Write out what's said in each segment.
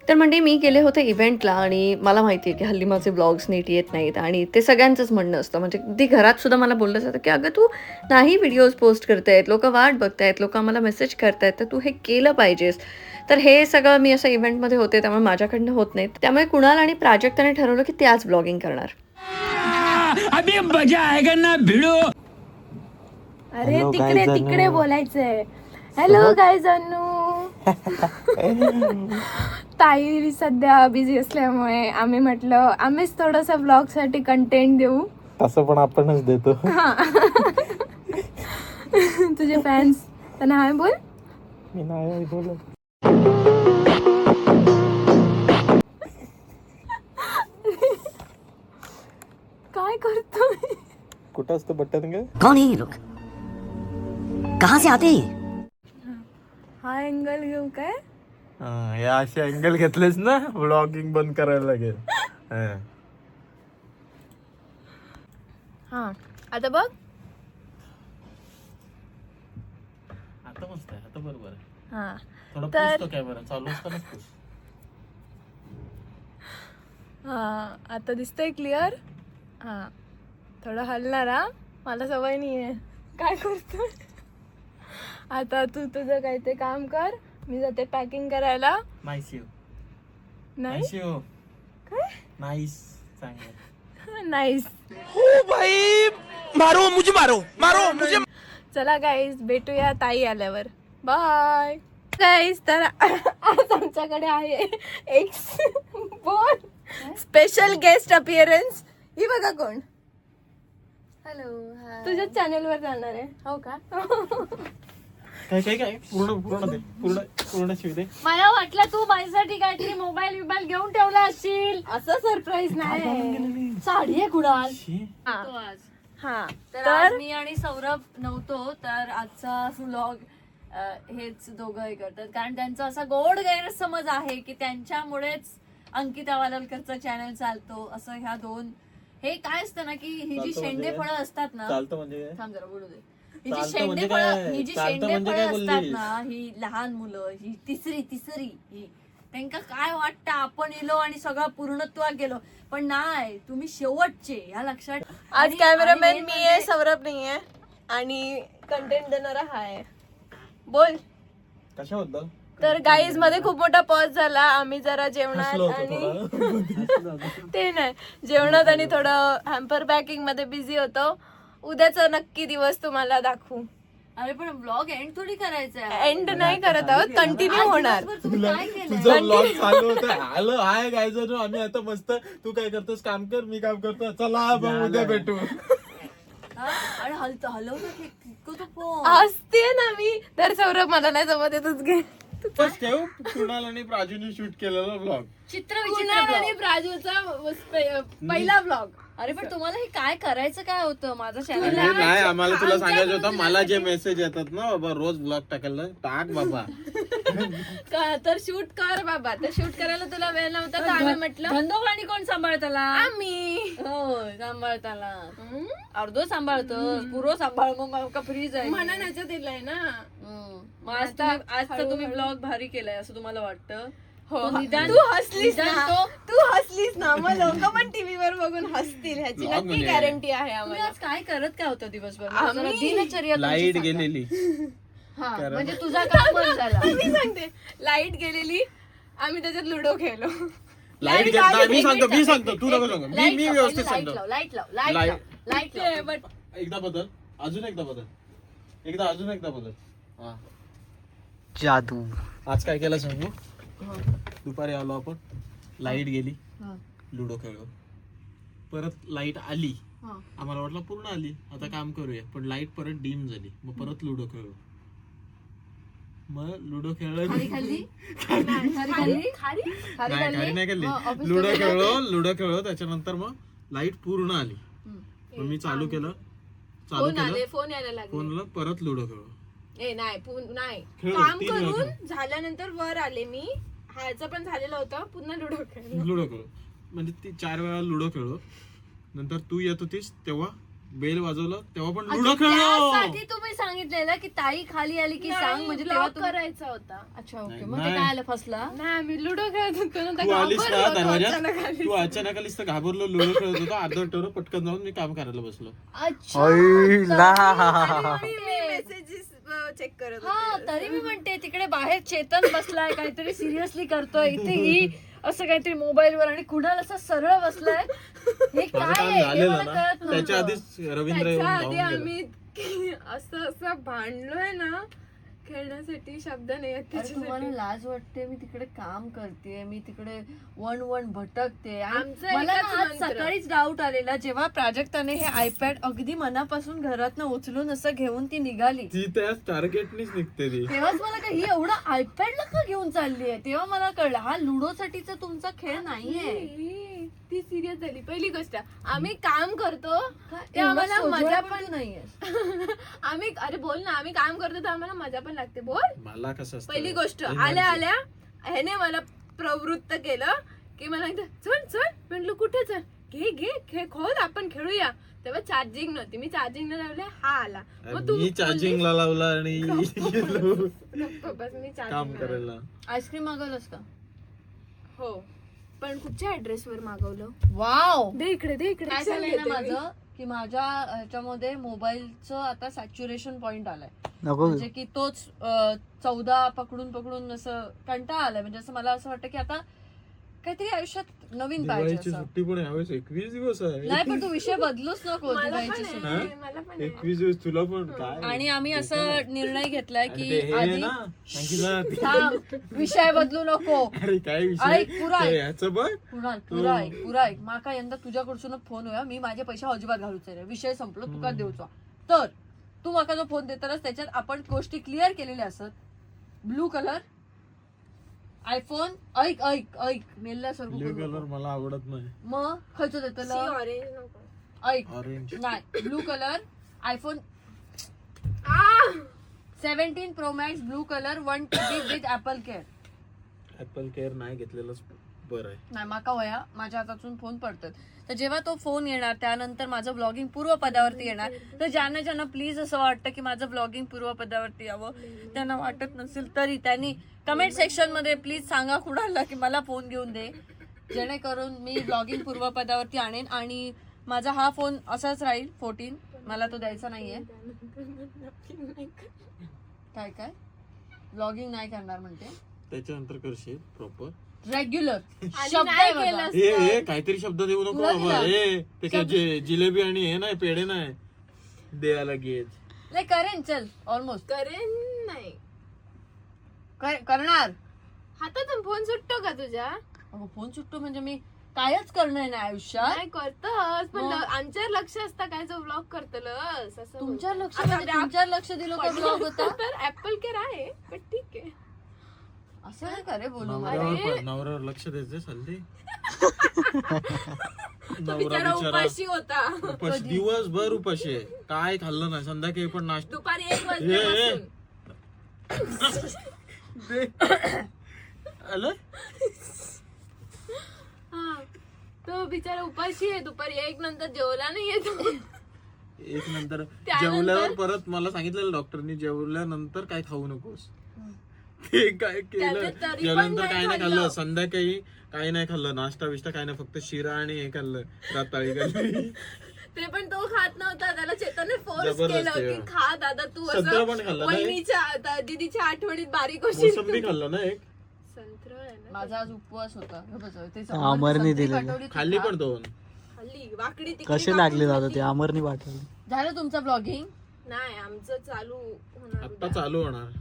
तर म्हणजे मी गेले होते इव्हेंटला आणि मला माहिती आहे की हल्ली माझे ब्लॉग्स नीट येत नाहीत आणि ते सगळ्यांचंच म्हणणं असतं. म्हणजे अगदी घरात सुद्धा मला बोललं जातं की अगं तू नाही व्हिडिओज पोस्ट करतायत, लोकं वाट बघतायत, लोकं आम्हाला मेसेज करतायत, तर तू हे केलं पाहिजेस. तर हे सगळं मी असं इव्हेंटमध्ये होते त्यामुळे माझ्याकडनं होत नाही. त्यामुळे कुणाल आणि प्राजक्ताने ठरवलं की त्याच ब्लॉगिंग करणार. अभी मजा आएगा ना भिड़ो. अरे तिकडे तिकडे बोलायचंय. हॅलो गाईज अनु. ताई सध्या बिझी असल्यामुळे आम्ही म्हटलं आम्हीच थोडंसं ब्लॉग साठी कंटेंट देऊ. तसं पण आपणच देतो. तुझे फॅन्स त्यांना हाय बोल. मी नाही बोलत. काय करतोय? कुठं असतं बटन ग? कौन है ये लोग? कहाँ से आते हैं? हा अँगल घेऊ काय? हे असे अँगल घेतलेस ना व्लॉगिंग बंद करायला लागेल. हा आता बघ. आता मस्त आहे, आता बरोबर आहे. हा थोडं तर- पुसतो कॅमेरा चालू असतानाच पुस. हा आता दिसतंय क्लिअर. हा थोडं हलणार हा. मला सवय नाहीये. काय करतोय? आता तू तुझं काय ते काम कर. मी जाते पॅकिंग करायला. Nice you. नाही नाईस यू. काय? नाईस चांगलं. नाईस. मारो मुझे मारो मारो मुझे. चला गाईज भेटूया ताई आल्यावर. Bye guys. तर आज आमच्याकडे आहे एक बोल स्पेशल गेस्ट अपिअरन्स. ही बघा कोण. हॅलो. तुझ्याच चॅनलवर जाणार आहे हो का? काय काय काय पूर्ण पूर्ण दे पूर्ण शिव दे. मला वाटलं तू माझ्यासाठी काहीतरी मोबाईल बिबाईल घेऊन ठेवला असशील. असं सरप्राईज नाही. साडी आहे कुणाल. हा. तो आज हा तर आज मी आणि सौरभ नव्हतो तर आजचा व्लॉग हेच दोघं हे करतात कारण त्यांचा असा गोड गैरसमज आहे की त्यांच्यामुळेच अंकिता वालवलकरचा चॅनल चालतो असं. ह्या दोन हे काय असतं ना की ही जी शेंडे फळं असतात ना. चालतं म्हणजे काय? थांब जरा बोलू दे. ही जी चालतं शेंडे म्हणजे फळं काय? ही जी चालतं शेंडे म्हणजे फळं काय असतात बोललीस? ना ही लहान मुलं ही तिसरी ही त्यांना काय वाटतं आपण येलो आणि सगळं पूर्णत्वात गेलो पण नाही तुम्ही शेवटचे ह्या लक्षात. आज आणि- कॅमेरामॅन आणि मी main आहे सौरभ नाही आहे आणि कंटेंट देणारा हा आहे. बोल. कशाबद्दल? तर गाईज मध्ये खूप मोठा पॉज झाला. आम्ही जरा जेवणात हसलो होतो आणि थोडा. ते नाही जेवणात आणि थोडं हॅम्पर पॅकिंग मध्ये बिझी होतो. उद्याचा नक्की दिवस तुम्हाला दाखवू. अरे पण ब्लॉग एंड थोडी करायचा आहे. एंड नाही करत आहोत कंटिन्यू होणार. दिवसभर तुम्ही काय केलं तुझा ब्लॉग चालू होता. हॅलो हाय गायज आम्ही आता मस्त. तू काय करतोस काम कर मी काम करतो. चला मग उद्या भेटू. आणि हलवलं की तो फोन. हसते ना मी. तर सौरभ मला नाही जमत येतच घे. बस ठेव. कुणाल आणि प्राजूने शूट केलेला ब्लॉग. चित्र आणि प्राजूचा पहिला ब्लॉग. अरे पण तुम्हाला हे काय करायचं काय होतं माझं अरे चॅनल. नाही आम्हाला तुला सांगायचं होतं. मला जे मेसेज येतात ना बाबा रोज ब्लॉग टाकायला टाक बाबा. तर शूट कर बाबा. तर शूट करायला तुला वेळ नव्हता तर आम्ही म्हटलं धंदोपाणी कोण सांभाळताला. आम्ही हो सांभाळताला. अर्धो सांभाळतं पुरो सांभाळ मग फ्रीज आहे म्हणून ह्याच्यात दिलंय ना. मग आज तर तुम्ही ब्लॉग भारी केलाय असं तुम्हाला वाटतं. हो तो निदान- तू हसलीस निदान ना. तो- तू हसलीस ना मग लोक पण टीव्हीवर बघून हसतील ह्याची Vlog नक्की म्हणजे- गॅरंटी आहे तुम्ही आम्हाला. आज काय करत काय होतं दिवसभर आम्ही- जरा दिनचर्या तुमची लाईट सांगा. गेलेली. हा म्हणजे तुझा काम बंद झाला. मी सांगते लाईट गेलेली. आम्ही त्याच्यात लुडो खेळलो. लाईट गेली. मी सांगतो तू नको सांगू. मी व्यवस्थित लाईट सांगतो. लाव लाईट लाव Light. लाईट लाव. बट एकदा बदल अजून एकदा बदल. हा जादू. आज काय केलं सांगू. दुपारी आलो आपण. लाईट गेली. लुडो खेळलो. परत लाईट आली. आम्हाला वाटलं पूर्ण आली आता काम करूया पण लाईट परत डीम झाली. मग परत लुडो खेळलो. मग लुडो खेळलो नाही खाली. लुडो खेळलो त्याच्यानंतर मग लाईट पूर्ण आली. मग मी चालू केलं फोन यायला लागले. फोनला परत लुडो खेळलो. नाही खेळलो, काम 3 वेळा करून झाल्यानंतर वर आले मी. ह्याचं पण झालेलं होतं. पुन्हा लुडो खेळलो. लुडो खेळलो म्हणजे 4 वेळा लुडो खेळलो. नंतर तू येत होतीस तेव्हा बेल वाजवलं तेव्हा पण लुडो खेळलो. त्यासाठी तुम्ही सांगितलेलं की ताई खाली आली की सांग, म्हणजे तेव्हा ब्लॉक करायचा होता. अच्छा ओके. नाही, मग ते नाही. काय आलं फसला? नाही आम्ही लुडो खेळत होतो ना, तू तर आलीस ना घाबरलो होतो दरवाजात, अचानक आली. तू अचानक आलीस तर घाबरलो, लुडो खेळत होतो. अर्धवट ठेवलं, पटकन जाऊन मी काम करायला बसलो. अच्छा मेसेजेस चेक करत हा तरी मी म्हणते तिकडे बाहेर चेतन बसलाय काहीतरी सिरियसली करतोय, इथे ही असं काहीतरी मोबाईल वर, आणि कुणाल असा सरळ बसलाय. हे माझं काय काम आहे? हे झालेलं मला ना, कळत त्याच्या नव्हतं. आधीच रवींद्र येऊन त्याच्या जाऊन आधी गेला. आम्ही असं भांडलोय ना, खेळण्यासाठी शब्द नाही आहेत अरे तुम्हाला त्याच्यासाठी. लाज वाटते? मी तिकडे काम करते, मी तिकडे वन भटकते, आणि आमचं मला एकच ना आज मंत्र. सकाळीच डाऊट आलेला जेव्हा प्राजक्ताने हे आयपॅड अगदी मनापासून घरातनं उचलून असं घेऊन ती निघाली, ती त्याच टार्गेटनीच निघते ती. तेव्हाच मला ही एवढा आयपॅडला का घेऊन चालली आहे, तेव्हा मला कळलं हा लुडोसाठीचा तुमचा खेळ नाहीये. ती सिरियस झाली. पहिली गोष्ट, आम्ही काम करतो ते एवढा आम्हाला सोज्वळ मजा पण पण तू नाहीये. आम्ही, अरे बोल ना, आम्ही काम करतो तर आम्हाला मजा पण लागते. बोल. मला कसं असतं, पहिली गोष्ट, हे आल्या म्हणजे- आल्या ह्याने मला प्रवृत्त केलं की मला एकदा चल चल, म्हटलं कुठे चल, घे घे खेळ, खोल आपण खेळूया. तेव्हा चार्जिंग नव्हती, मी चार्जिंग न लावले, हा आला. मग तू मी चार्जिंगला लावला आणि गेलो बस मी काम चार्जिंग करायला. आईस्क्रीम मागवलंस का? हो, पण कुठच्या ऍड्रेस वर मागवलं? वाव. दे इकडे, दे इकडे. काय चल झालंय ना घेते मी. माझं की माझ्या ह्याच्यामध्ये मोबाईलचं आता सॅच्युरेशन पॉइंट आलाय, नको म्हणजे की तोच 14 पकडून पकडून असं कंटाळा आलाय. म्हणजे असं मला असं वाटतं की आता काहीतरी आयुष्यात नवीन पाहिजे दिवाळीची असं. सुट्टी पण यावेळेस 21 दिवस आहे. नाही पण तू विषय बदलूच नको मला दिवाळीची पण सुट्टी. आहे, मला पण आहे. 21 दिवस तुला पण काय. आणि आम्ही असं निर्णय घेतलाय आणि की ते हे आधी ना, सांगितलं थांब, विषय बदलू नको. अरे काय विषय ऐक, पुरा ऐक. ते ह्याचं बघ. पुरा ऐक माका यंदा तुझ्याकडसून फोन होया, मी माझे पैसे अजिबात घालूचे नाही, विषय संपलो, तुका देऊचा. तर तू माका जो फोन देतलस त्याच्यात आपण गोष्टी क्लिअर केलेल्या असत. ब्लू कलर आयफोन, ऐक ऐक ऐक मेल्ल्यासारखं ब्ल्यू करू कलर नको. मला आवडत नाही. मग खर्च सी देतलं ऑरेंज नको. ऐक, ऑरेंज नाही ब्लू कलर आयफोन आ! 17 pro max blue colour 1 TB with Apple care. Apple care नाही घेतलेलंच बरं आहे. नाही माका वया माझ्या हातातून फोन पडतात, तर जेव्हा तो फोन येणार त्यानंतर माझं ब्लॉगिंग पूर्वपदावरती येणार. तर ज्यांना ज्यांना प्लीज असं वाटतं की माझं ब्लॉगिंग पूर्वपदावरती यावं, त्यांना वाटत नसेल तरी त्यांनी कमेंट सेक्शन मध्ये प्लीज सांगा कुणाला की मला फोन घेऊन दे, जेणेकरून मी ब्लॉगिंग पूर्वपदावरती आणेन. आणि माझा हा फोन असाच राहील 14, मला तो द्यायचा नाहीये. काय काय ब्लॉगिंग नाही करणार म्हणते, त्याच्यानंतर करशील प्रॉपर. रेग्युलर आणि शब्द नाही आहे माझा. केलंस हे काहीतरी शब्द देऊ नको तुला बाबा. दिला. हे ते काय जिलेबी आणि हे नाही, पेढे नाही द्यायला गेज. नाही करेन, चल ऑलमोस्ट करेन नाही. करणार. हातातून फोन सुटतो का तुझ्या? अगं फोन सुटतो म्हणजे मी कायच करणार नाही आयुष्यात. नाही करतस, पण मग? आमच्यावर लक्ष असता काय जो ब्लॉग करतलस असं तुमच्यावर बोलते. लक्ष आता म्हणजे तुमच्यावर लक्ष दिलं का ब्लॉग होता? तर ऍपल केअर आहे, पण ठीक आहे. असं नाही का रे बोलू. नवऱ्यावर लक्ष द्यायचं सल्ले. तो बिचारा उपाशी होता. उपाशी दिवसभर उपाशी आहे, काय खाल्लं नाही. संध्याकाळी पण नाश्ता. दुपारी 1 वाजल्यापासून. आलं हा, तो बिचारा उपाशी आहे. दुपारी 1 नंतर जेवला नाही येतो. एक नंतर त्यानंतर- जेवल्यावर परत मला सांगितलेलं डॉक्टरनी, जेवल्यानंतर काय खाऊ नकोस. ते काय केलं, त्याने तरी पण जेवल्यानंतर नाही काय नाही खाल्लं. खाल्लं. संध्याकाळी काही नाही खाल्लं, नाश्ता बिष्टा काय नाही, फक्त शिरा आणि हे खाल्लं, रताळी खाल्ली. ते पण तो खात नव्हता, त्याला चेतनने फोर्स जबरदस्ती, केलं की हा. खा दादा तू. संत्र पण खाल्लं असं ना एक? वहिनीच्या दीदीच्या आठवणीत बारीक होशील मोसंबी तू. खाल्लं ना एक, संत्र आहे ना. माझा आज उपवास होता. हे बघ, ते अमरने संत्री दिलेलं. पाठवली ती खाल्ली खा. पण दोन. हल्ली वाकडी तिकडी कसे लागले कापून दादा ते खाल्ली. अमरनी पाठवले. झालं तुमचं ब्लॉगिंग? नाही, आमचं चालू होणार आता उद्या. चालू होणार.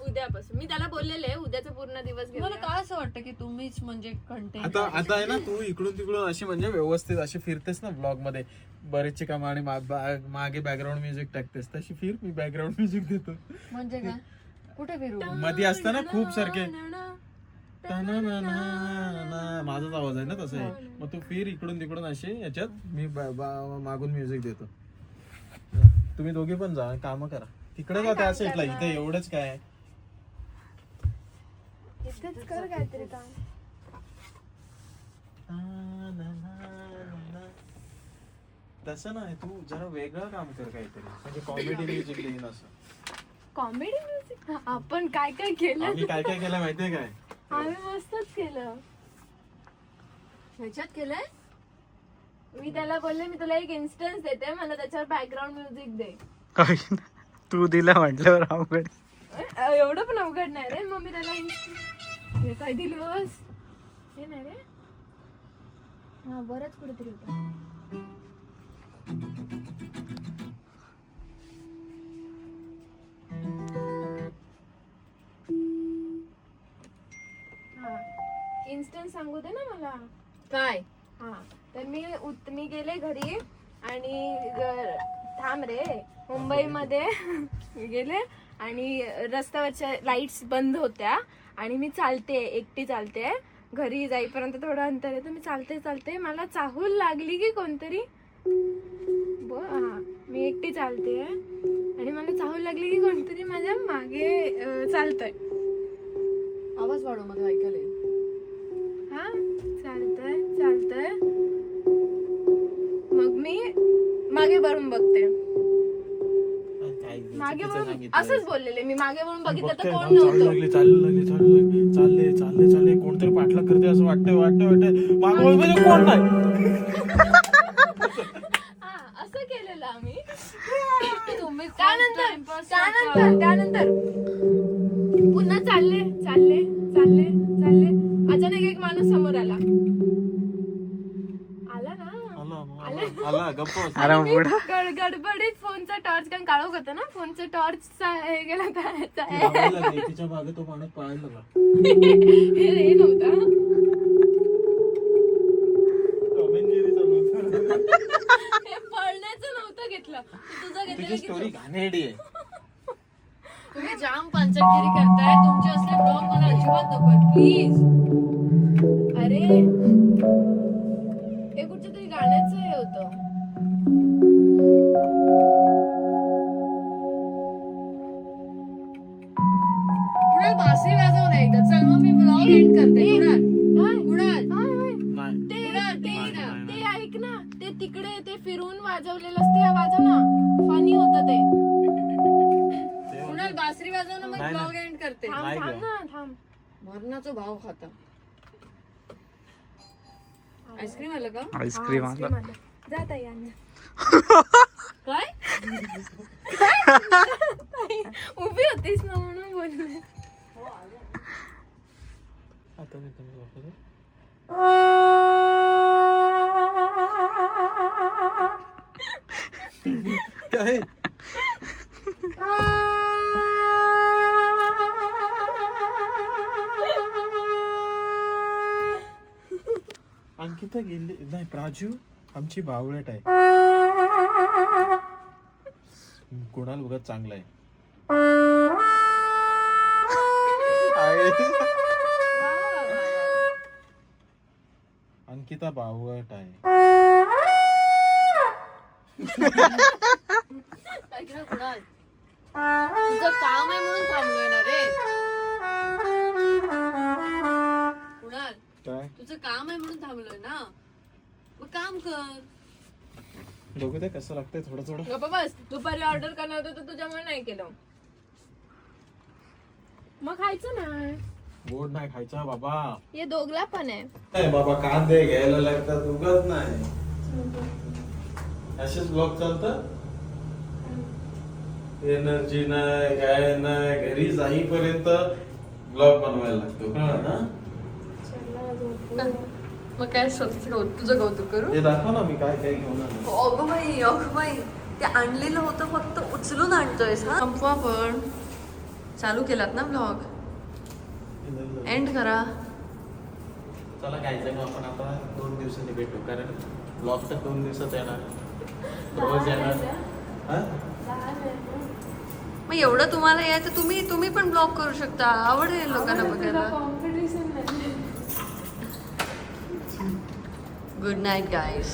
उद्यापासून मी त्याला बोललेले उद्याचा पूर्ण दिवस मला घेऊया. काय असं वाटतं की तुम्हीच म्हणजे कंटेंट आता आहे ना, तू इकडून तिकडून अशी म्हणजे व्यवस्थित अशी फिरतेस ना ब्लॉग मध्ये, बरेचसे काम आणि मागे बॅकग्राऊंड म्युझिक टाकतेस, तशी फिर. मी बॅकग्राऊंड म्युझिक देतो. म्हणजे काय कुठे फिरू? मध्ये असतं ना खूप सारखे, माझाच आवाज आहे ना तसं आहे. मग तू फिर इकडून तिकडून असे याच्यात, मी मागून म्युझिक देतो. तुम्ही दोघे पण जा, काम करा. तिकडे का त्या साईडला, इथे एवढंच काय. इथेच कर काहीतरी काम. तसं नाही, तू जरा वेगळं काम कर काहीतरी, म्हणजे कॉमेडी म्युझिक देईन असं. कॉमेडी म्युझिक आपण काय काय केलं आम्ही काय काय केलं माहितीये काय? आम्ही मस्तच केलं. ह्याच्यात केलंय मी त्याला बोलले मी तुला एक इन्स्टन्स देते, मला त्याच्यावर बॅकग्राऊंड म्युझिक दे. तू दिला म्हटल्यावर अवघड. एवढं पण अवघड नाही रे. मग मी त्याला हे काय दिलोस हे नाही रे. हा बरंच कुठेतरी होतं. इन्स्टन्स सांगू दे ना मला. काय हा तर मी गेले घरी आणि थांब रे मुंबईमध्ये मी गेले आणि रस्त्यावरच्या लाईट्स बंद होत्या आणि मी चालते एकटी चालते घरी जाईपर्यंत थोडं अंतर आहे तर मी चालते चालते मला चाहूल लागली की कोणतरी मी एकटी चालते आणि मला चाहूल लागली की कोणतरी माझ्या मागे चालतंय. आवाज वाढव मध्ये ऐकायला येईल. हा चालतंय मग मी मागे वळून बघते. मागे वळून असंच बोललेले मी. मागे वळून बघितलं तर कोण नव्हतं. चालले कोणतरी पाठलाग करते असं वाटतंय मागे कोण नाही. हा असं केलेलं आम्ही. तुम्ही त्यानंतर पुन्हा चालले अचानक एक माणूस समोर आला ना. आला गप्प. अरे मी बुडा. गडबडीत फोनचा टॉर्च कारण काळोख होता ना फोनचा टॉर्च हे गेला त्याचा तिच्या मागे तो माणूस पळायला लागला. हे नव्हता. हे पळण्याचं नव्हतं घेतलं तुझं तुझी घेतलं. स्टोरी घाणेरडी आहे. तुम्ही जाम पंचगिरी करताय. तुमचे असले ब्लॉग मला अजिबात नको प्लीज. अरे हे कुठच्या तरी गाण्याचं हे होतं. कुणाल बासरी वाजव नाही एकदा. चल मग मी ब्लॉग एंड करते. कुणाल ते ऐक ना ते तिकडे ते फिरून वाजवलेलं असते वाजव ना. फनी होतं ते. कुणाल बासरी वाजव ना मग नाही, ब्लॉग एंड करते. थांब मरणाचा भाव खाता. आईस्क्रीम आलं का? आईस्क्रीम आला. जाता या काय उभी होतीस ना म्हणून बोलले. आता मी तुम्ही दाखवतो. काय? अंकिता गेली नाही. प्राजू आमची बावळट आहे. कुणाल बघत चांगला आहे. अंकिता बावळट आहे. ऐक ना कुणाल, तुझं काम आहे म्हणून थांबलोय ना रे. कुणाल काय तुझं काम आहे म्हणून थांबलोय ना, मग काम कर. बघू दे कसं लागतंय थोडं थोडं. गप्पा बस. दुपारी ऑर्डर करणार होतं तर तुझ्यामुळे नाही केलं. मग खायचं नाही. गोड नाही खायचा बाबा. हे दोघला पण आहे. नाही बाबा कांदे घ्यायला लागतात उगत नाही. असेच ब्लॉग चालतात. एनर्जी नाही काय नाही. घरी जाईपर्यंत ब्लॉग बनवायला लागतो ना. मग काय तुझं कौतुक करू? हे दाखव ना मी काय काय घेऊन आलो. अगं बाई ते आणलेलं होतं फक्त उचलून आणतोयस. हा संपवा पण. चालू केलात ना ब्लॉग, एंड करा. चला जायचं मग आपण आता 2 दिवसांनी भेटू. कारण ब्लॉग तर 2 दिवसात येणार. रोज येणार. हा? मग एवढं तुम्हाला यायचं तुम्ही पण ब्लॉग करू शकता. आवडेल लोकांना बघायला. Competition good night guys.